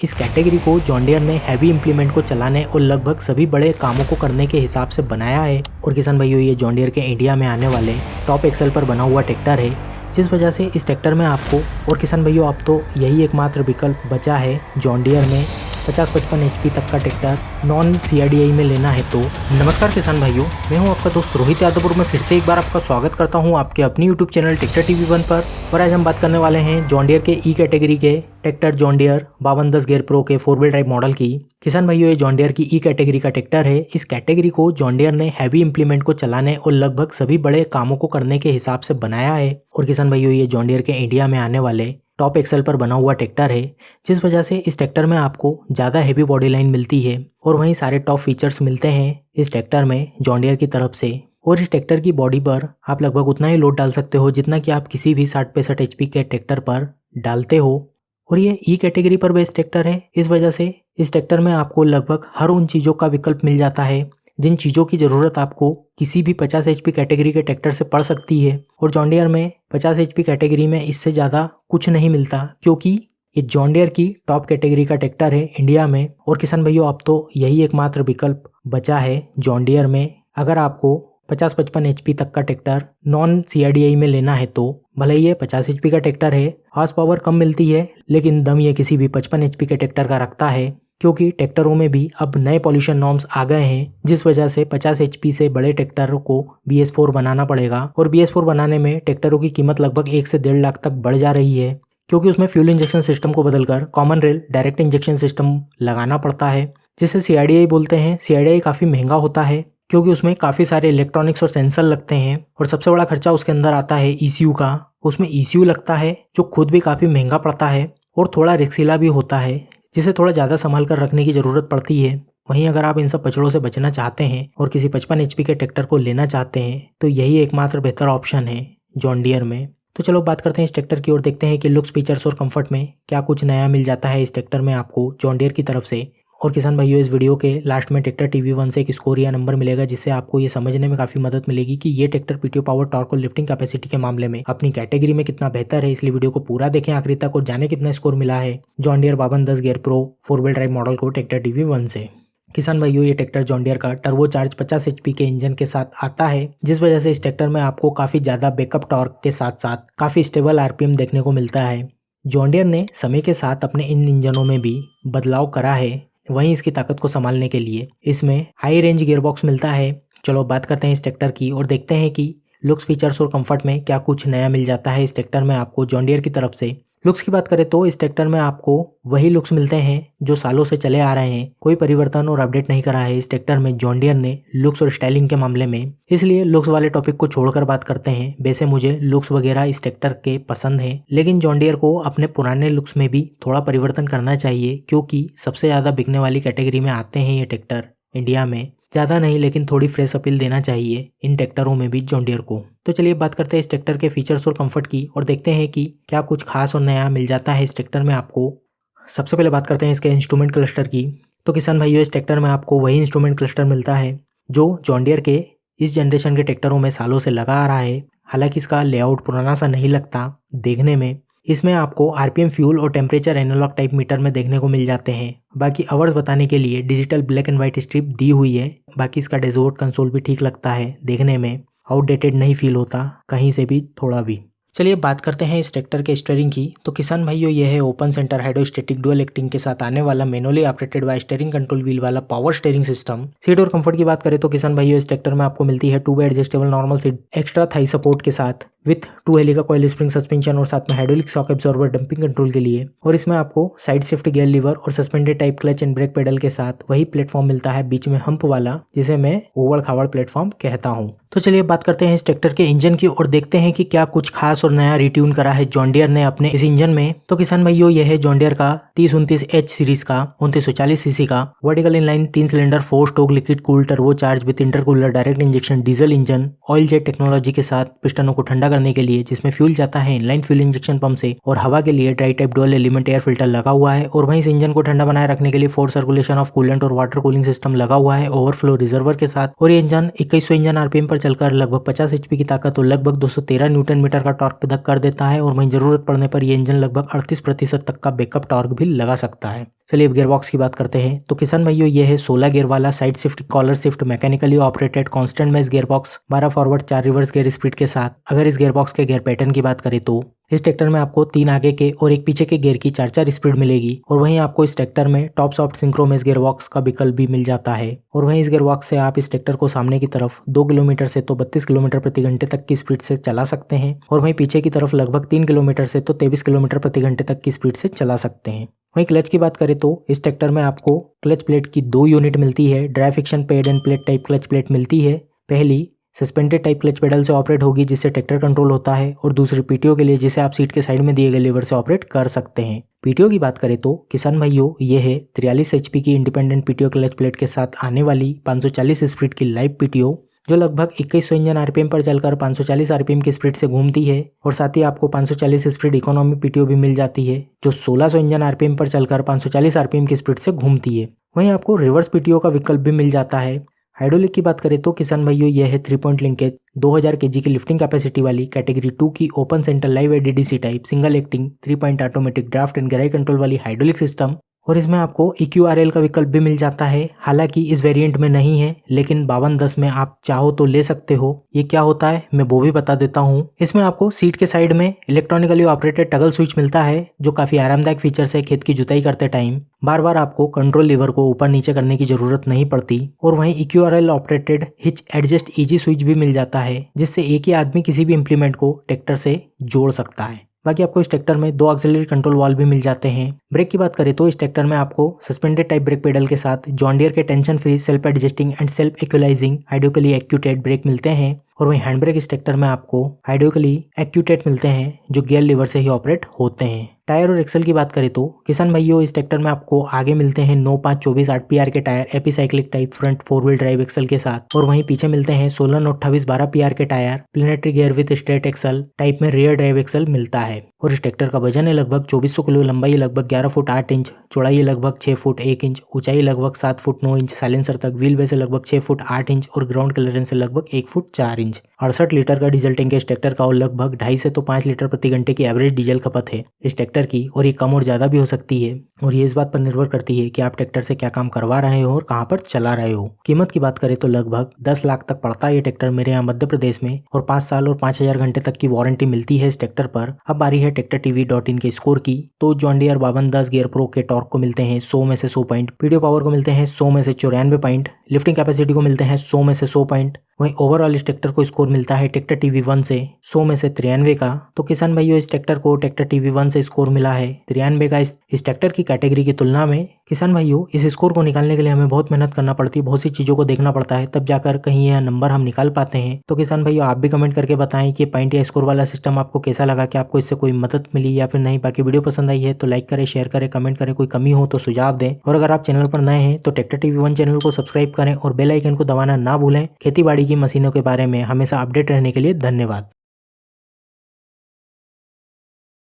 इस कैटेगरी को John Deere ने हैवी इंप्लीमेंट को चलाने और लगभग सभी बड़े कामों को करने के हिसाब से बनाया है। और किसान भाइयों, ये जॉन डियर के इंडिया में आने वाले टॉप एक्सेल पर बना हुआ ट्रैक्टर है, जिस वजह से इस ट्रैक्टर में आपको और किसान भाइयों अब तो यही एकमात्र विकल्प बचा है जॉन डियर में 50-55 HP तक का ट्रैक्टर नॉन CRDI में लेना है। तो नमस्कार किसान भाइयों, मैं हूं आपका दोस्त रोहित यादव। मैं फिर से एक बार आपका स्वागत करता हूं आपके अपनी यूट्यूब चैनल ट्रैक्टर TV1 पर। और आज हम बात करने वाले हैं जॉन डियर के ई कैटेगरी के tractor John Deere 5210 gear pro के 4 व्हील ड्राइव मॉडल की। किसान भाइयों, ये जॉन डियर की ई कैटेगरी का ट्रैक्टर है। इस कैटेगरी को जॉन डियर ने हैवी इंप्लीमेंट को चलाने और लगभग सभी बड़े कामों को करने के हिसाब से बनाया है। और किसान भाइयों, ये जॉन डियर के इंडिया में आने वाले टॉप एक्सेल पर बना हुआ ट्रैक्टर है, जिस वजह से इस ट्रैक्टर में आपको ज़्यादा हैवी बॉडी लाइन मिलती है और वहीं सारे टॉप फीचर्स मिलते हैं इस ट्रैक्टर में जॉन डियर की तरफ से। और इस ट्रैक्टर की बॉडी पर आप लगभग उतना ही लोड डाल सकते हो जितना कि आप किसी भी 60-65 HP के ट्रैक्टर पर डालते हो। और ये ई कैटेगरी पर बेस्ड ट्रैक्टर है, इस वजह से इस ट्रैक्टर में आपको लगभग हर उन चीज़ों का विकल्प मिल जाता है जिन चीज़ों की ज़रूरत आपको किसी भी 50 HP कैटेगरी के ट्रैक्टर से पड़ सकती है। और जॉन डियर में 50 HP कैटेगरी में इससे ज़्यादा कुछ नहीं मिलता, क्योंकि ये जॉन डियर की टॉप कैटेगरी का ट्रैक्टर है इंडिया में। और किसान भाइयों, अब तो यही एकमात्र विकल्प बचा है जॉन डियर में। अगर आपको 50-55 HP तक का ट्रैक्टर नॉन CRDI में लेना है तो भले ही ये 50 HP का ट्रैक्टर है, हॉर्स पावर कम मिलती है, लेकिन दम ये किसी भी 55 HP के ट्रैक्टर का रखता है, क्योंकि ट्रैक्टरों में भी अब नए पॉल्यूशन नॉर्म्स आ गए हैं, जिस वजह से 50 HP से बड़े ट्रैक्टरों को BS4 बनाना पड़ेगा। और BS4 बनाने में ट्रैक्टरों की कीमत लगभग 1 से 1.5 लाख तक बढ़ जा रही है, क्योंकि उसमें फ्यूल इंजेक्शन सिस्टम को बदलकर common rail direct injection system लगाना पड़ता है, जिसे CRDI बोलते हैं। CRDI काफ़ी महंगा होता है, क्योंकि उसमें काफ़ी सारे इलेक्ट्रॉनिक्स और सेंसर लगते हैं। और सबसे बड़ा खर्चा उसके अंदर आता है ECU का। उसमें ECU लगता है जो खुद भी काफ़ी महंगा पड़ता है और थोड़ा रिस्कीला भी होता है, जिसे थोड़ा ज़्यादा संभाल कर रखने की ज़रूरत पड़ती है। वहीं अगर आप इन सब पचड़ों से बचना चाहते हैं और किसी 55 HP के ट्रैक्टर को लेना चाहते हैं तो यही एकमात्र बेहतर ऑप्शन है जॉन डियर में। तो चलो बात करते हैं इस ट्रैक्टर की और देखते हैं कि लुक्स, फीचर्स और कंफर्ट में क्या कुछ नया मिल जाता है इस ट्रैक्टर में आपको जॉन डियर की तरफ से। और किसान भाइयों, इस वीडियो के लास्ट में ट्रैक्टर TV1 से एक स्कोर या नंबर मिलेगा, जिससे आपको ये समझने में काफ़ी मदद मिलेगी कि ये ट्रैक्टर PTO पावर, टॉर्क और लिफ्टिंग कैपेसिटी के मामले में अपनी कैटेगरी में कितना बेहतर है। इसलिए वीडियो को पूरा देखें आखिरी तक और जाने कितना स्कोर मिला है John Deere 5210 gear pro 4 wheel drive model को ट्रैक्टर TV1 से। किसान भाइयों, ये ट्रैक्टर जॉन डियर का टर्बो चार्ज 50 HP के इंजन के साथ आता है, जिस वजह से इस ट्रैक्टर में आपको काफ़ी ज़्यादा बैकअप टॉर्क के साथ साथ काफ़ी स्टेबल RPM देखने को मिलता है। जॉन डियर ने समय के साथ अपने इन इंजनों में भी बदलाव करा है, वहीं इसकी ताकत को संभालने के लिए इसमें हाई रेंज गियरबॉक्स मिलता है। चलो बात करते हैं इस ट्रैक्टर की और देखते हैं कि लुक्स, फीचर्स और कंफर्ट में क्या कुछ नया मिल जाता है इस ट्रैक्टर में आपको जॉन डियर की तरफ से। लुक्स की बात करें तो इस ट्रैक्टर में आपको वही लुक्स मिलते हैं जो सालों से चले आ रहे हैं। कोई परिवर्तन और अपडेट नहीं करा है इस ट्रैक्टर में जॉन डियर ने लुक्स और स्टाइलिंग के मामले में। इसलिए लुक्स वाले टॉपिक को छोड़कर बात करते हैं। वैसे मुझे लुक्स वगैरह इस ट्रैक्टर के पसंद है, लेकिन जॉन डियर को अपने पुराने लुक्स में भी थोड़ा परिवर्तन करना चाहिए, क्योंकि सबसे ज़्यादा बिकने वाली कैटेगरी में आते हैं ये ट्रैक्टर इंडिया में। ज़्यादा नहीं, लेकिन थोड़ी फ्रेश अपील देना चाहिए इन ट्रैक्टरों में भी जॉन डियर को। तो चलिए बात करते हैं इस ट्रैक्टर के फीचर्स और कंफर्ट की और देखते हैं कि क्या कुछ खास और नया मिल जाता है इस ट्रैक्टर में आपको। सबसे पहले बात करते हैं इसके इंस्ट्रूमेंट क्लस्टर की। तो किसान भाइयों, इस ट्रैक्टर में आपको वही इंस्ट्रूमेंट क्लस्टर मिलता है जो जॉन डियर के इस जनरेशन के ट्रैक्टरों में सालों से लगा आ रहा है। हालांकि इसका लेआउट पुराना सा नहीं लगता देखने में। इसमें आपको RPM, फ्यूल और टेम्परेचर एनालॉग टाइप मीटर में देखने को मिल जाते हैं। बाकी आवर्स बताने के लिए digital black and white strip दी हुई है। बाकी इसका डैशबोर्ड कंसोल भी ठीक लगता है देखने में, आउटडेटेड नहीं फील होता कहीं से भी थोड़ा भी। चलिए बात करते हैं इस ट्रैक्टर के स्टीयरिंग की। तो किसान भाइयों, यह है open centre hydrostatic dual acting के साथ आने वाला manually operated by steering control wheel वाला पावर स्टीयरिंग सिस्टम। सीट और कंफर्ट की बात करें तो किसान भाइयों, इस ट्रैक्टर में आपको मिलती है 2 वे adjustable normal seat extra Thai support के साथ विथ 2 हेलिका कॉइल स्प्रिंग सस्पेंशन और साथ में hydraulic shock absorber dumping control के लिए। और इसमें आपको साइड शिफ्ट गियर लीवर और suspended type clutch and break pedal के साथ वही प्लेटफॉर्म मिलता है बीच में हम्प वाला, जिसे मैं ओवड़ खावड़ प्लेटफॉर्म कहता हूँ। तो चलिए बात करते हैं इस ट्रैक्टर के इंजन की और देखते हैं कि क्या कुछ खास और नया रिट्यून करा है जॉन डियर ने अपने इस इंजन में। तो किसान भाइयों, यह है जॉन डियर का 3029H सीरीज का 2940 सीसी का vertical inline 3 cylinder 4 stroke liquid cooled turbo charge with intercooler direct injection diesel engine oil jet technology के साथ पिस्टनों को ठंडा करने के लिए, जिसमें फ्यूल जाता है इनलाइन फ्यूल इंजेक्शन पंप से और हवा के लिए dry type dual element air filter लगा हुआ है। और वहीं इस इंजन को ठंडा बनाए रखने के लिए 4 सर्कुलेशन ऑफ कूलेंट और वाटर कूलिंग सिस्टम लगा हुआ है ओवरफ्लो रिजर्वर के साथ। और ये इंजन 2100 इंजन RPM पर चलकर लगभग 50 HP की ताकत और लगभग 213 न्यूटन मीटर का टॉर्क पैदा कर देता है। और वहीं जरूरत पड़ने पर यह इंजन लगभग 38% तक का बैकअप टॉर्क भी लगा सकता है। चलिए अब गियरबॉक्स की बात करते हैं। तो किसान भाइयों ये है 16 गियर वाला side shift collar shift mechanically operated constant mesh gearbox 12 forward 4 reverse gear speed के साथ। अगर इस गियरबॉक्स के गियर पैटर्न की बात करें तो इस ट्रैक्टर में आपको 3 आगे के और एक पीछे के गियर की 4-4 स्पीड मिलेगी और वहीं आपको इस ट्रैक्टर में टॉप सॉफ्ट सिंक्रोमेश गियरबॉक्स का विकल्प भी मिल जाता है। और वहीं इस गियरबॉक्स से आप इस ट्रैक्टर को सामने की तरफ 2 किलोमीटर से तो 32 किलोमीटर प्रति घंटे तक की स्पीड से चला सकते हैं और वहीं पीछे की तरफ लगभग 3 किलोमीटर से तो 23 किलोमीटर प्रति घंटे तक की स्पीड से चला सकते हैं। वहीं क्लच की बात करें तो इस ट्रैक्टर में आपको क्लच प्लेट की 2 यूनिट मिलती है। Dry friction paid end plate type clutch plate मिलती है। पहली सस्पेंडेड टाइप क्लच पेडल से ऑपरेट होगी जिससे ट्रैक्टर कंट्रोल होता है और दूसरी पीटीओ के लिए जिसे आप सीट के साइड में दिए गए लीवर से ऑपरेट कर सकते हैं। पीटीओ की बात करें तो किसान भाइयों ये है 43 एचपी की इंडिपेंडेंट पीटीओ क्लच प्लेट के साथ आने वाली 540 स्पीड की लाइव पीटीओ जो लगभग 2100 इंजन आरपीएम पर चलकर 540 आरपीएम की स्पीड से घूमती है और साथ ही आपको 540 स्पीड इकोनॉमी पीटीओ भी मिल जाती है जो 1600 इंजन आरपीएम पर चलकर 540 आरपीएम की स्पीड से घूमती है। वहीं आपको रिवर्स पीटीओ का विकल्प भी मिल जाता है। हाइड्रोलिक की बात करें तो किसान भाइयों यह है 3 पॉइंट लिंकेज 2000 केजी की लिफ्टिंग कैपेसिटी वाली कैटेगरी 2 की open centre live ADDC type single acting 3 point automatic draft and गहराई कंट्रोल वाली हाइड्रोलिक सिस्टम और इसमें आपको EQRL का विकल्प भी मिल जाता है। हालांकि इस वेरिएंट में नहीं है लेकिन 5210 में आप चाहो तो ले सकते हो। ये क्या होता है मैं वो भी बता देता हूँ। इसमें आपको सीट के साइड में इलेक्ट्रॉनिकली ऑपरेटेड टगल स्विच मिलता है जो काफी आरामदायक फीचर्स है। खेत की जुताई करते टाइम बार बार आपको कंट्रोल लीवर को ऊपर नीचे करने की जरूरत नहीं पड़ती और वहीं EQRL operated hitch adjust easy switch भी मिल जाता है जिससे एक ही आदमी किसी भी इंप्लीमेंट को ट्रैक्टर से जोड़ सकता है। बाकी आपको इस ट्रैक्टर में 2 ऑक्सिलरी कंट्रोल वाल्व भी मिल जाते हैं। ब्रेक की बात करें तो इस ट्रैक्टर में आपको सस्पेंडेड टाइप ब्रेक पेडल के साथ जॉन डियर के tension free self adjusting and self equalising hydraulically actuated brake मिलते हैं और वहीं हैंड ब्रेक इस ट्रैक्टर में आपको हाइड्रोलिकली एक्यूटेड मिलते हैं जो गियर लीवर से ही ऑपरेट होते हैं। टायर और एक्सल की बात करें तो किसान भाइयों इस ट्रैक्टर में आपको आगे मिलते हैं 9, 5, 24, 8 PR के tyre epicyclic type front 4 wheel drive axle के साथ और वहीं पीछे मिलते हैं 16, 9, 28, 12 PR के tyre planetary gear with straight axle type में रियर ड्राइव एक्सल मिलता है। और इस ट्रैक्टर का वजन है लगभग 2400 किलो, लंबाई लगभग 11 फुट 8 इंच, चौड़ाई लगभग 6 फुट 1 इंच, ऊंचाई लगभग 7 फुट 9 इंच, साइलेंसर तक व्हील बेस लगभग 6 फुट 8 इंच और ग्राउंड क्लियरेंस लगभग 1 फुट 4 इंच। 68 लीटर का डीजल टैंक इस ट्रैक्टर का और लगभग 2.5 से तो 5 लीटर प्रति घंटे की एवरेज डीजल खपत है इस ट्रैक्टर की और ये कम और ज़्यादा भी हो सकती है और ये इस बात पर निर्भर करती है कि आप ट्रैक्टर से क्या काम करवा रहे हो और कहाँ पर चला रहे हो। कीमत की बात करें तो लगभग 10 लाख तक पड़ता है ये ट्रैक्टर मेरे यहाँ मध्य प्रदेश में और 5 साल और 5000 घंटे तक की वारंटी मिलती है इस ट्रैक्टर पर। अब बारी है TractorTV.in के स्कोर की। तो जॉन डियर 5210 गियर प्रो के टॉर्क को मिलते हैं 100 में से 100 पॉइंट, पीडीओ पावर को मिलते हैं 100 में से 94 पॉइंट, लिफ्टिंग कैपेसिटी को मिलते हैं 100 में से 100 पॉइंट। वहीं ओवरऑल इस ट्रैक्टर को स्कोर मिलता है TractorTV1 से 100 में से 93 का। तो किसान भाइयों इस ट्रैक्टर को TractorTV1 से स्कोर मिला है 93 का। इस ट्रैक्टर की कैटेगरी की तुलना में किसान भाइयों इस स्कोर को निकालने के लिए हमें बहुत मेहनत करना पड़ती है, बहुत सी चीज़ों को देखना पड़ता है तब जाकर कहीं यह नंबर हम निकाल पाते हैं। तो किसान भाइयों आप भी कमेंट करके बताएं कि पॉइंट या स्कोर वाला सिस्टम आपको कैसा लगा, कि आपको इससे कोई मदद मिली या फिर नहीं। बाकी वीडियो पसंद आई है तो लाइक करें, शेयर करें, कमेंट करें, कोई कमी हो तो सुझाव दें और अगर आप चैनल पर नए हैं तो TractorTV1 चैनल को सब्सक्राइब करें और बेल आइकन को दबाना ना भूलें। खेती बाड़ी की मशीनों के बारे में हमेशा अपडेट रहने के लिए धन्यवाद।